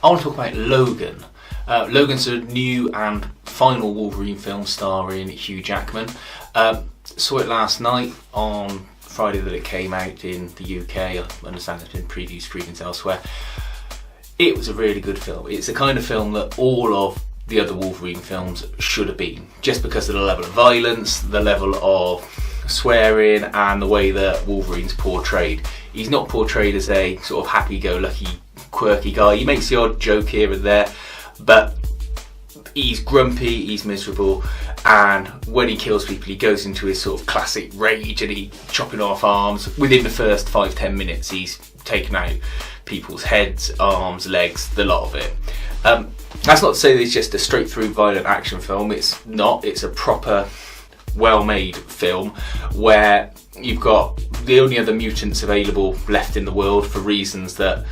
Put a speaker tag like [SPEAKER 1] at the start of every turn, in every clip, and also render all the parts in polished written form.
[SPEAKER 1] I want to talk about Logan. Logan's a new and final Wolverine film starring Hugh Jackman. Saw it last night on Friday that it came out in the UK. I understand there's been preview screenings elsewhere. It was a really good film. It's the kind of film that all of the other Wolverine films should have been, just because of the level of violence, the level of swearing, and the way that Wolverine's portrayed. He's not portrayed as a sort of happy-go-lucky, quirky guy. He makes the odd joke here and there, but he's grumpy, he's miserable, and when he kills people he goes into his sort of classic rage and he's chopping off arms. Within the first 5-10 minutes he's taken out people's heads, arms, legs, the lot of it. That's not to say that it's just a straight through violent action film. It's not. It's a proper well made film where you've got the only other mutants available left in the world, for reasons that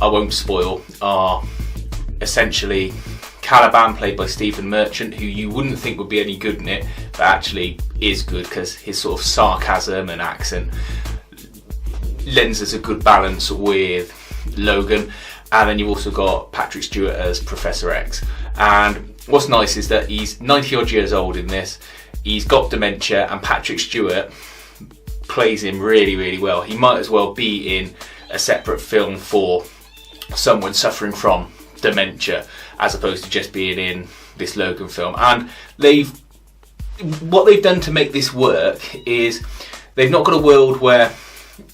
[SPEAKER 1] I won't spoil, are essentially Caliban, played by Stephen Merchant, who you wouldn't think would be any good in it, but actually is good because his sort of sarcasm and accent lends us a good balance with Logan. And then you've also got Patrick Stewart as Professor X. And what's nice is that he's 90 odd years old in this. He's got dementia, and Patrick Stewart plays him really, really well. He might as well be in a separate film for someone suffering from dementia, as opposed to just being in this Logan film. And what they've done to make this work is they've not got a world where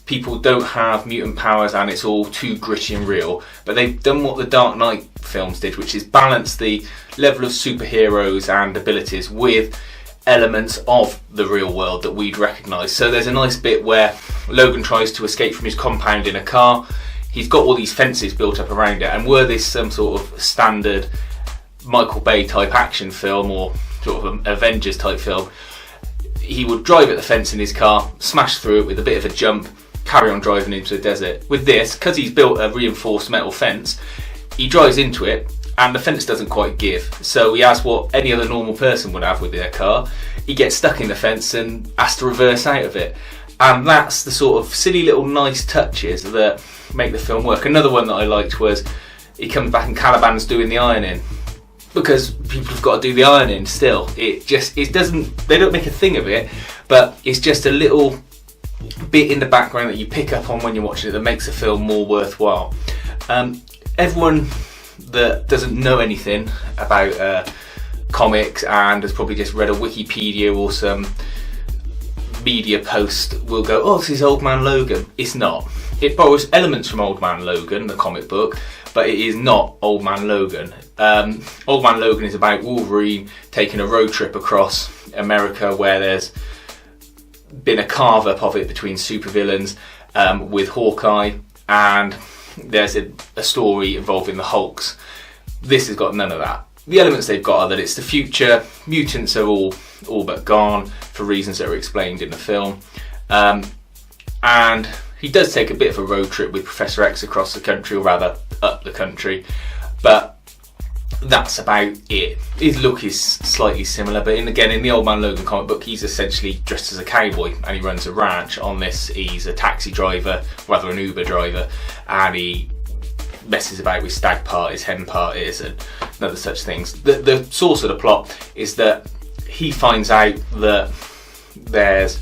[SPEAKER 1] people don't have mutant powers and it's all too gritty and real, but they've done what the Dark Knight films did, which is balance the level of superheroes and abilities with elements of the real world that we'd recognise. So there's a nice bit where Logan tries to escape from his compound in a car. He's got all these fences built up around it, and were this some sort of standard Michael Bay type action film or sort of Avengers type film, he would drive at the fence in his car, smash through it with a bit of a jump, carry on driving into the desert. With this, because he's built a reinforced metal fence, he drives into it and the fence doesn't quite give. So he has what any other normal person would have with their car. He gets stuck in the fence and has to reverse out of it. And that's the sort of silly little nice touches that make the film work. Another one that I liked was he comes back and Caliban's doing the ironing, because people have got to do the ironing still. They don't make a thing of it, but it's just a little bit in the background that you pick up on when you're watching it that makes the film more worthwhile. Everyone that doesn't know anything about comics and has probably just read a Wikipedia or some media post will go, oh, this is Old Man Logan. It's not. It borrows elements from Old Man Logan, the comic book, but it is not Old Man Logan. Old Man Logan is about Wolverine taking a road trip across America where there's been a carve up of it between supervillains with Hawkeye, and there's a story involving the Hulks. This has got none of that. The elements they've got are that it's the future, mutants are all but gone for reasons that are explained in the film, and he does take a bit of a road trip with Professor X across the country, or rather up the country, but that's about it. His look is slightly similar, but in the Old Man Logan comic book, he's essentially dressed as a cowboy and he runs a ranch. On this, he's a taxi driver, rather an Uber driver, and he messes about with stag parties, hen parties, and other such things. The source of the plot is that he finds out that there's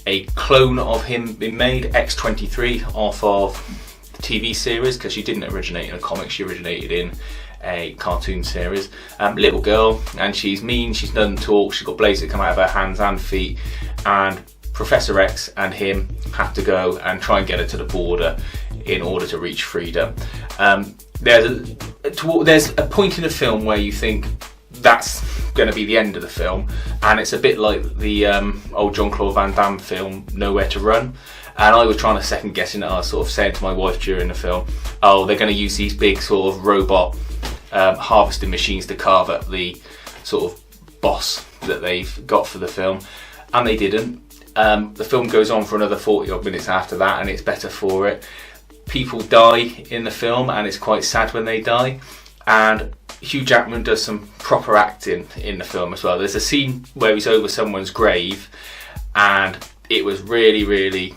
[SPEAKER 1] a clone of him being made, X-23, off of the TV series, because she didn't originate in a comic, she originated in a cartoon series. Little girl, and she's mean, she doesn't talk, she's got blades that come out of her hands and feet, and Professor X and him have to go and try and get her to the border in order to reach freedom. There's a point in the film where you think that's going to be the end of the film, and it's a bit like the old Jean-Claude Van Damme film Nowhere to Run. And I was trying to second guess it. I was sort of saying to my wife during the film, oh, they're going to use these big sort of robot harvesting machines to carve up the sort of boss that they've got for the film, and they didn't. The film goes on for another 40 odd minutes after that, and it's better for it. People die in the film, and it's quite sad when they die, and Hugh Jackman does some proper acting in the film as well. There's a scene where he's over someone's grave, and it was really, really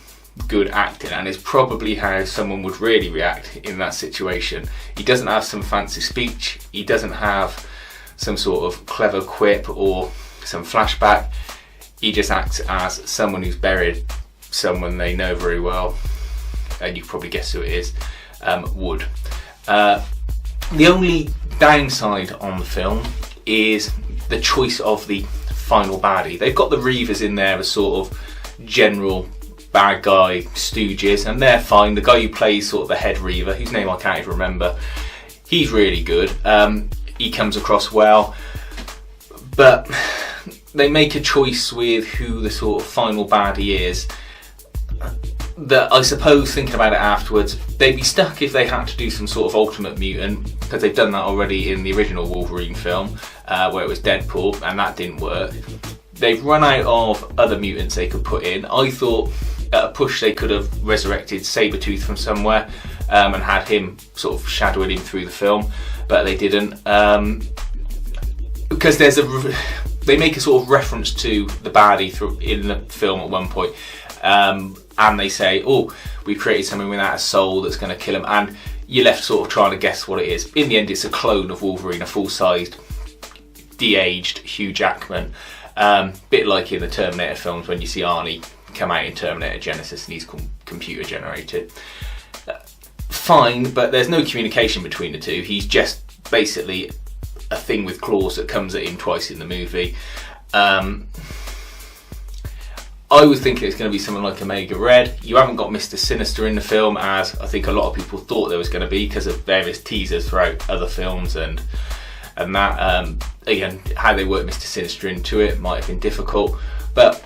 [SPEAKER 1] good acting, and it's probably how someone would really react in that situation. He doesn't have some fancy speech, he doesn't have some sort of clever quip or some flashback. He just acts as someone who's buried someone they know very well, and you can probably guess who it is, would. The only downside on the film is the choice of the final baddie. They've got the Reavers in there as sort of general bad guy stooges, and they're fine. The guy who plays sort of the head Reaver, whose name I can't even remember, he's really good. He comes across well, but they make a choice with who the sort of final baddie is that I suppose, thinking about it afterwards, they'd be stuck if they had to do some sort of ultimate mutant, because they've done that already in the original Wolverine film, where it was Deadpool, and that didn't work. They've run out of other mutants they could put in. I thought at a push they could have resurrected Sabretooth from somewhere and had him sort of shadowing him through the film, but they didn't, because they make a sort of reference to the baddie in the film at one point, and they say, oh, we created something without a soul that's going to kill him, and you're left sort of trying to guess what it is. In the end, it's a clone of Wolverine, a full-sized, de-aged Hugh Jackman, bit like in the Terminator films when you see Arnie come out in Terminator Genesis and he's computer generated. Fine, but there's no communication between the two. He's just basically a thing with claws that comes at him twice in the movie. I was thinking it's going to be something like Omega Red. You haven't got Mr. Sinister in the film, as I think a lot of people thought there was going to be because of various teasers throughout other films, and that again, how they worked Mr. Sinister into it might have been difficult, but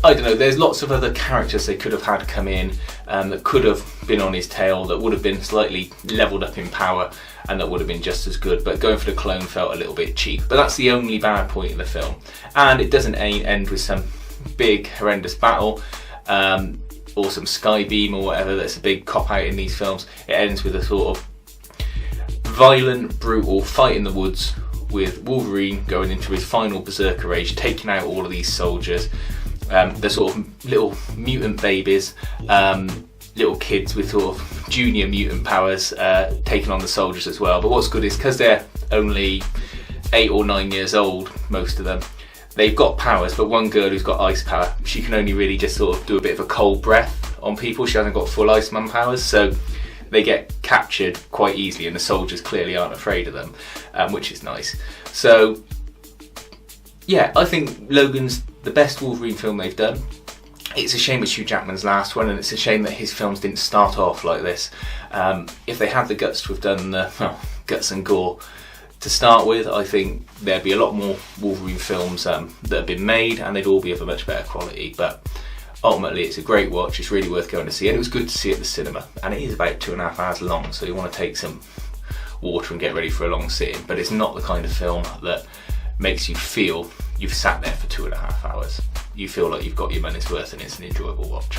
[SPEAKER 1] I don't know, there's lots of other characters they could have had come in that could have been on his tail, that would have been slightly levelled up in power, and that would have been just as good, but going for the clone felt a little bit cheap. But that's the only bad point in the film, and it doesn't end with some big horrendous battle or some sky beam or whatever that's a big cop out in these films. It ends with a sort of violent, brutal fight in the woods with Wolverine going into his final berserker rage, taking out all of these soldiers. They're sort of little mutant babies, little kids with sort of junior mutant powers taking on the soldiers as well. But what's good is because they're only 8 or 9 years old, most of them, they've got powers, but one girl who's got ice power, she can only really just sort of do a bit of a cold breath on people. She hasn't got full Iceman powers, so they get captured quite easily, and the soldiers clearly aren't afraid of them, which is nice. So yeah, I think Logan's the best Wolverine film they've done. It's a shame it's Hugh Jackman's last one, and it's a shame that his films didn't start off like this. If they had the guts to have done the guts and gore to start with, I think there'd be a lot more Wolverine films that have been made, and they'd all be of a much better quality. But ultimately, it's a great watch. It's really worth going to see, and it was good to see at the cinema. And it is about 2.5 hours long, so you want to take some water and get ready for a long sitting. But it's not the kind of film that makes you feel you've sat there for 2.5 hours. You feel like you've got your money's worth, and it's an enjoyable watch.